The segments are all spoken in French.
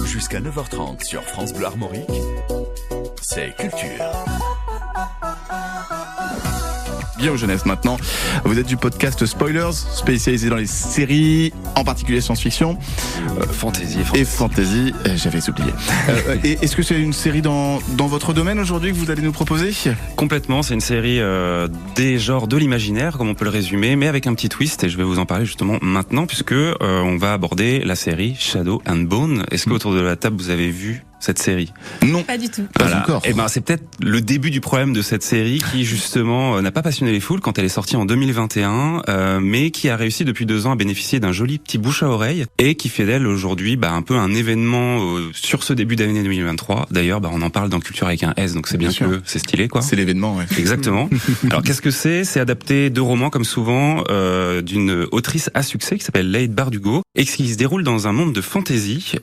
Jusqu'à 9h30 sur France Bleu Armorique, c'est Culture. Guillaume Jeunesse maintenant. Vous êtes du podcast Spoilers, spécialisé dans les séries, en particulier science-fiction. Fantasy. Et fantasy, j'avais oublié. Et est-ce que c'est une série dans votre domaine aujourd'hui que vous allez nous proposer ? Complètement, c'est une série des genres de l'imaginaire, comme on peut le résumer, mais avec un petit twist, et je vais vous en parler justement maintenant, puisque on va aborder la série Shadow and Bone. Est-ce qu'autour de la table, vous avez vu cette série? Non. Pas du tout. Pas encore. Et c'est peut-être le début du problème de cette série qui justement n'a pas passionné les foules quand elle est sortie en 2021, mais qui a réussi depuis 2 ans à bénéficier d'un joli petit bouche à oreille et qui fait d'elle aujourd'hui un peu un événement sur ce début d'année 2023. D'ailleurs, on en parle dans Culture avec un S, donc c'est bien que c'est stylé, quoi. C'est l'événement, ouais. Exactement. Alors qu'est-ce que c'est ? C'est adapté de romans comme souvent d'une autrice à succès qui s'appelle Leigh Bardugo et qui se déroule dans un monde de fantasy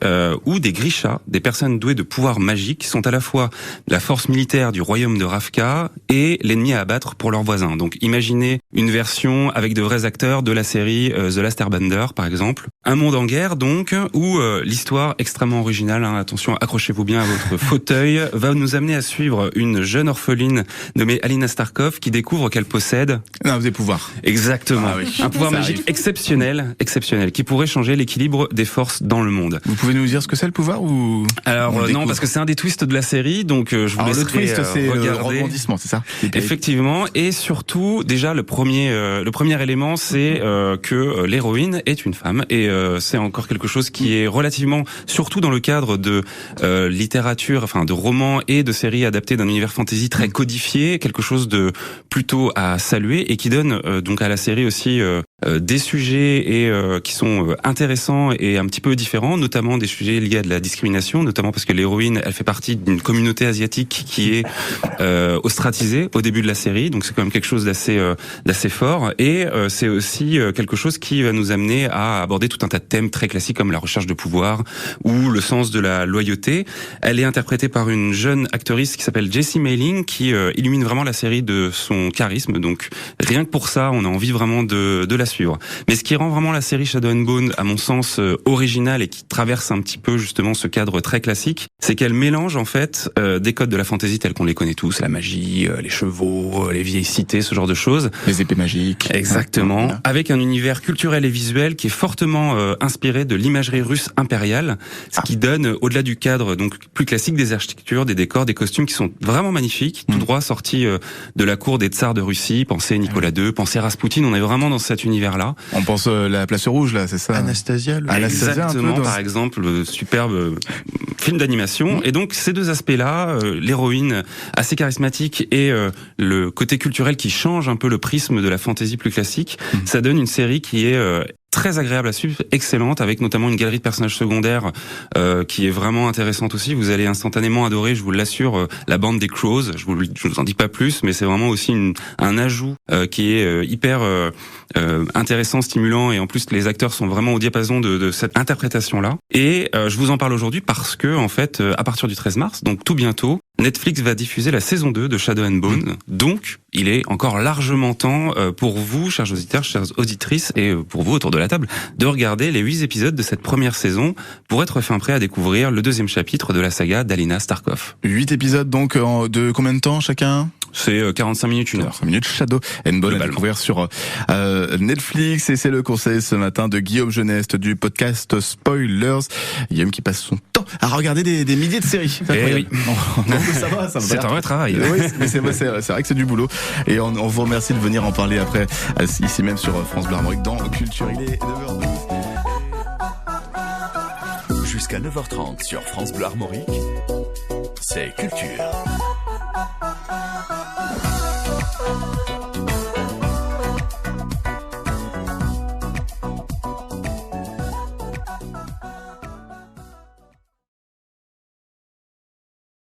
où des Grishas, des personnes douées de pouvoirs magiques, sont à la fois la force militaire du royaume de Ravka et l'ennemi à abattre pour leurs voisins. Donc imaginez une version avec de vrais acteurs de la série The Last Airbender par exemple. Un monde en guerre donc où l'histoire extrêmement originale, attention, accrochez-vous bien à votre fauteuil, va nous amener à suivre une jeune orpheline nommée Alina Starkov qui découvre qu'elle possède des pouvoirs. Exactement. Ah oui. Un pouvoir Ça magique arrive. exceptionnel qui pourrait changer l'équilibre des forces dans le monde. Vous pouvez nous dire ce que c'est le pouvoir ou... Alors non, parce que c'est un des twists de la série, donc je vous laisserai le twist, c'est regarder. le rebondissement, c'est ça ? Effectivement, et surtout, déjà le premier élément, c'est que l'héroïne est une femme, et c'est encore quelque chose qui est relativement, surtout dans le cadre de littérature, enfin de romans et de séries adaptées d'un univers fantasy très codifié, quelque chose de plutôt à saluer et qui donne donc à la série aussi des sujets et qui sont intéressants et un petit peu différents, notamment des sujets liés à de la discrimination, notamment parce que l'héroïne, elle fait partie d'une communauté asiatique qui est ostracisée au début de la série, donc c'est quand même quelque chose d'assez fort, et c'est aussi quelque chose qui va nous amener à aborder tout un tas de thèmes très classiques comme la recherche de pouvoir ou le sens de la loyauté. Elle est interprétée par une jeune actrice qui s'appelle Jessie Mailing, qui illumine vraiment la série de son charisme, donc rien que pour ça, on a envie vraiment de la suivre. Mais ce qui rend vraiment la série Shadow and Bone, à mon sens, originale et qui traverse un petit peu justement ce cadre très classique, c'est qu'elle mélange en fait des codes de la fantasy tels qu'on les connaît tous, la magie, les chevaux, les vieilles cités, ce genre de choses. Les épées magiques. Exactement. Avec un univers culturel et visuel qui est fortement inspiré de l'imagerie russe impériale, ce qui donne, au-delà du cadre donc plus classique, des architectures, des décors, des costumes qui sont vraiment magnifiques, tout droit sortis de la cour des tsars de Russie. Pensez Nicolas II, pensez Rasputin, on est vraiment dans cet univers-là. On pense la place rouge, là, c'est ça ? Anastasia, Exactement, par exemple, superbe film d'animation. Et donc, ces deux aspects-là, l'héroïne assez charismatique et le côté culturel qui change un peu le prisme de la fantasy plus classique, ça donne une série qui est très agréable à suivre, excellente, avec notamment une galerie de personnages secondaires qui est vraiment intéressante aussi. Vous allez instantanément adorer, je vous l'assure, la bande des Crows. Je vous en dis pas plus, mais c'est vraiment aussi un ajout qui est hyper intéressant, stimulant, et en plus les acteurs sont vraiment au diapason de cette interprétation-là. Et je vous en parle aujourd'hui parce que en fait, à partir du 13 mars, donc tout bientôt, Netflix va diffuser la saison 2 de Shadow and Bone. Donc, il est encore largement temps pour vous, chers auditeurs, chères auditrices, et pour vous autour de la table, de regarder les 8 épisodes de cette première saison pour être fin prêt à découvrir le 2e chapitre de la saga d'Alina Starkov. 8 épisodes donc de combien de temps chacun ? C'est 45 minutes, 1 heure. 45 minutes, Shadow and Bone à découvrir sur Netflix, et c'est le conseil ce matin de Guillaume Jeunesse du podcast Spoilers. Guillaume qui passe son temps à regarder des milliers de séries. C'est incroyable. Oui. Non, ça va. C'est un vrai travail. Oui, mais c'est vrai que c'est du boulot. Et on vous remercie de venir en parler après, ici même sur France Bleu Armorique dans Culture. Il est 9h12. Jusqu'à 9h30 sur France Bleu Armorique, c'est Culture.